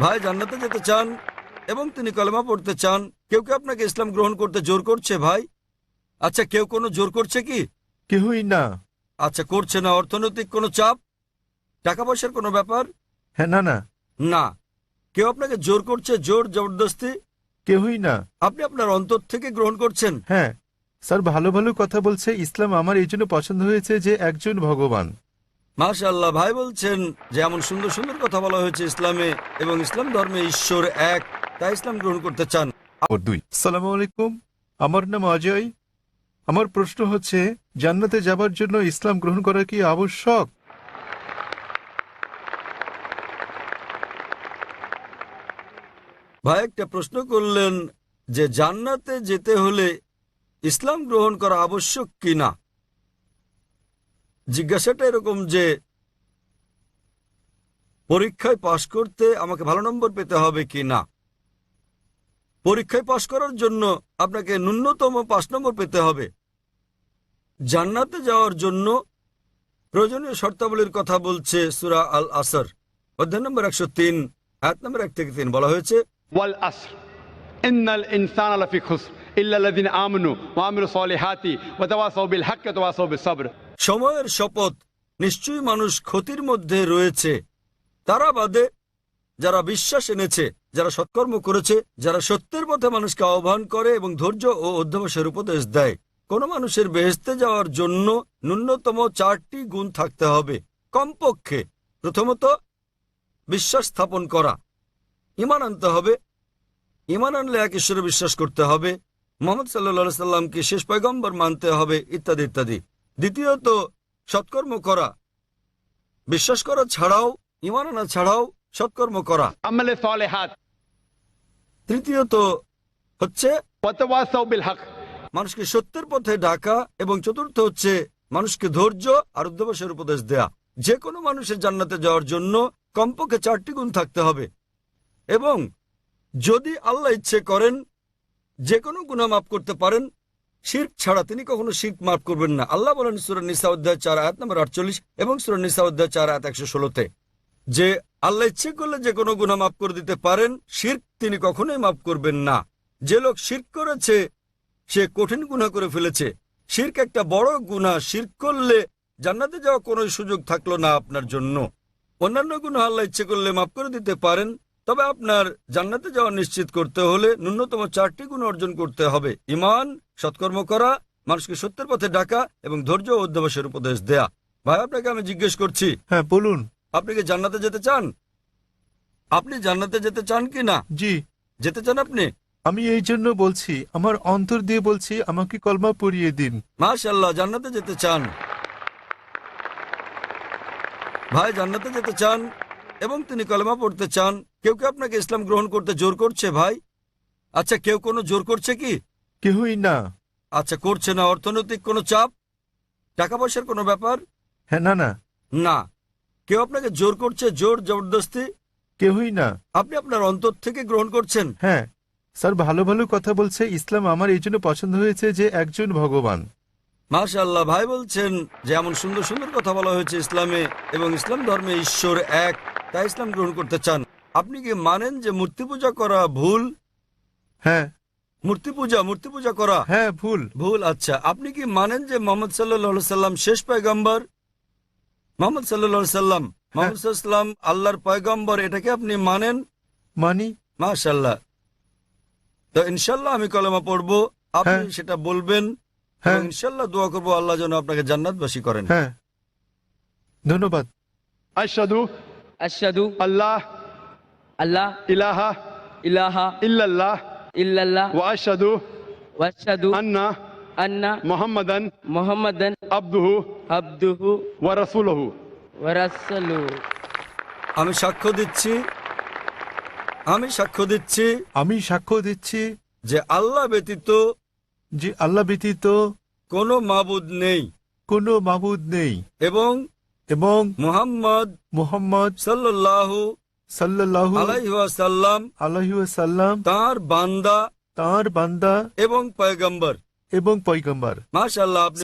ভাই জান্নাতে যেতে চান এবং তিনি কলেমা পড়তে চান, কেউ কি আপনাকে ইসলাম গ্রহণ করতে জোর করছে ভাই? আচ্ছা, কেউ কোনো জোর করছে কি? কেউই না। আচ্ছা, করছে না। অর্থনৈতিক কোনো চাপ, টাকা পয়সার কোনো ব্যাপার? হ্যাঁ, না না, না। কেউ আপনাকে জোর করছে, জোর জবরদস্তি? কেউই না। আপনি আপনার অন্তর থেকে গ্রহণ করছেন। হ্যাঁ স্যার, ভালো ভালো কথা বলছে। ইসলাম আমার এই জন্য পছন্দ হয়েছে যে একজন ভগবান। মাশাআল্লাহ, ভাই বলছেন যে এমন সুন্দর সুন্দর কথা বলা হয়েছে ইসলামে, এবং ইসলাম ধর্মে ঈশ্বর এক, তাই ইসলাম গ্রহণ করতে চান। দুই, আসসালামু আলাইকুম, আমার নাম অজয়। আমার প্রশ্ন হচ্ছে, জান্নাতে যাবার জন্য ইসলাম গ্রহণ করা কি আবশ্যক? ভাই একটা প্রশ্ন করলেন যে জান্নাতে যেতে হলে ইসলাম গ্রহণ করা আবশ্যক কিনা। জিজ্ঞাসাটা এরকম যে পরীক্ষায় পাশ করতে আমাকে ভালো নম্বর পেতে হবে কি না। পরীক্ষায় পাশ করার জন্য আপনাকে ন্যূনতম 5 নম্বর পেতে হবে। জান্নাতে যাওয়ার জন্য প্রয়োজনীয় শর্তাবলীর কথা বলছে সূরা আল আসর অধ্যায় নম্বর 103 আয়াত নম্বর 1 থেকে 3 বলা হয়েছে, ওয়াল আসর ইন্নাল ইনসানা লাফি খুসর ইল্লা আল্লাযিনা আমানু ওয়া আমিলুস সলিহাতি ওয়া তাওয়াসাউ বিল হাক্কি ওয়া তাওয়াসাউ বিস সবর। সময়ের শপথ, নিশ্চয়ই মানুষ ক্ষতির মধ্যে রয়েছে, তারা বাদে যারা বিশ্বাস এনেছে, যারা সৎকর্ম করেছে, যারা সত্যের পথে মানুষকে আহ্বান করে এবং ধৈর্য ও অধ্যবসায়ের উপদেশ দেয়। কোন মানুষের বেহেশতে যাওয়ার জন্য ন্যূনতম 4টি গুণ থাকতে হবে কমপক্ষে। প্রথমত, বিশ্বাস স্থাপন করা, ঈমান আনতে হবে। ঈমান আনলে এক ঈশ্বরে বিশ্বাস করতে হবে, মুহাম্মদ সাল্লাল্লাহু আলাইহি সাল্লামকে শেষ পয়গম্বর মানতে হবে, ইত্যাদি ইত্যাদি। দ্বিতীয়ত, সৎকর্ম করা, বিশ্বাস করা ছাড়াও, ঈমান আনা ছাড়াও সৎকর্ম করা। আমালে সলিহাত। তৃতীয়ত হচ্ছে ওয়া তাওয়াসাউ বিল হক, মানুষকে সত্যের পথে ডাকা। এবং চতুর্থ হচ্ছে মানুষকে ধৈর্য আর অধ্যবসায়ের উপদেশ দেয়া। যে কোনো মানুষের জান্নাতে যাওয়ার জন্য কমপক্ষে 4টি গুণ থাকতে হবে। এবং যদি আল্লাহ ইচ্ছে করেন যে কোনো গুনাহ মাফ করতে পারেন, শিরক ছাড়া তিনি কখনো শিরক মাফ করবেন না। আল্লাহ বলেন সূরা নিসা অধ্যায় 4 আয়াত নম্বর 48 এবং সূরা নিসা অধ্যায় 4 আয়াত 116-তে যে আল্লাহ ইচ্ছে করলে যে কোনো গুনাহ মাফ করে দিতে পারেন, শিরক তিনি কখনোই মাফ করবেন না। যে লোক শিরক করেছে সে কঠিন গুনাহ করে ফেলেছে। শিরক একটা বড় গুনাহ। শিরক করলে জান্নাতে যাওয়ার কোনো সুযোগ থাকলো না আপনার জন্য। অন্যান্য গুনাহ আল্লাহ ইচ্ছে করলে মাফ করে দিতে পারেন, তবে আপনার জান্নাতে যাওয়া নিশ্চিত করতে হলে ন্যূনতম 4টি গুণ অর্জন করতে হবে: ঈমান, সৎকর্ম করা, মানুষকে সত্যের পথে ডাকা এবং ধৈর্য ও অধ্যবসায়ের উপদেশ দেয়া। ভাই আপনাকে আমি জিজ্ঞেস করছি, হ্যাঁ বলুন। আপনি কি জান্নাতে যেতে চান? আপনি জান্নাতে যেতে চান কি না? জি, যেতে চান আপনি? আমি এই জন্য বলছি, আমার অন্তর দিয়ে বলছি, আমাকে কলমা পড়িয়ে দিন। মাশাআল্লাহ, জান্নাতে যেতে চান। ভাই জান্নাতে যেতে চান এবং তিনি কলেমা পড়তে চান, কেউ কি আপনাকে ইসলাম গ্রহণ করতে জোর করছে ভাই? আচ্ছা, কেউ কোনো জোর করছে কি? কেউই না। আচ্ছা, করছে না। অর্থনৈতিক কোনো চাপ, টাকা পয়সার কোনো ব্যাপার? হ্যাঁ, না না, না। কেউ আপনাকে জোর করছে, জোর জবরদস্তি? কেউই না। আপনি আপনার অন্তর থেকে গ্রহণ করছেন। হ্যাঁ স্যার, ভালো ভালো কথা বলছে। ইসলাম আমার এই জন্য পছন্দ হয়েছে যে একজন ভগবান। মাশাআল্লাহ, ভাই বলছেন যে এমন সুন্দর সুন্দর কথা বলা হয়েছে ইসলামে, এবং ইসলাম ধর্মে ঈশ্বর এক, তাই ইসলাম গ্রহণ করতে চান। আপনি কি মানেন যে মূর্তি পূজা করা ভুল? হ্যাঁ মূর্তি পূজা করা হ্যাঁ, ভুল। ভুল। আচ্ছা, আপনি কি মানেন যে মোহাম্মদ সাল্লাল্লাহু আলাইহি সাল্লাম শেষ পয়গম্বর? মোহাম্মদ সাল্লাল্লাহু আলাইহি সাল্লাম, মোহাম্মদ সাল্লাল্লাহু আলাইহি সাল্লাম আল্লাহর পয়গম্বর, এটাকে আপনি মানেন? মানি। মাশাআল্লাহ। তো ইনশাআল্লাহ আমি কলেমা পড়বো, আপনি হ্যাঁ। সেটা বলবেন, হ্যাঁ এবং ইনশাআল্লাহ দোয়া করবো আল্লাহ যেন আপনাকে জান্নাতবাসী করেন। হ্যাঁ, ধন্যবাদ। আশহাদু আশহাদু আল্লাহ আল্লাহ ইলাহা ইলাহা ইল্লাল্লাহ ইল্লাল্লাহ ওয়া আশহাদু ওয়া আশহাদু আন্না আন্না মুহাম্মাদান মুহাম্মাদান আবদুহু আবদুহু ওয়া রাসূলুহু। ওয়া রাসূলুহু। আমি সাক্ষ্য দিচ্ছি আমি সাক্ষ্য দিচ্ছি যে আল্লাহ ব্যতীত যে আল্লাহ ব্যতীত কোনো মাবুদ নেই, কোনো মাবুদ নেই, এবং এবং মুহাম্মদ মুহাম্মদ সাল্লাল্লাহু সাল্লাল্লাহু আলাইহি ওয়াসাল্লাম আলাইহি ওয়াসাল্লাম তাঁর বান্দা তাঁর বান্দা এবং পয়গম্বর। এবং পয়গম্বর। মাশাআল্লাহ, আপনি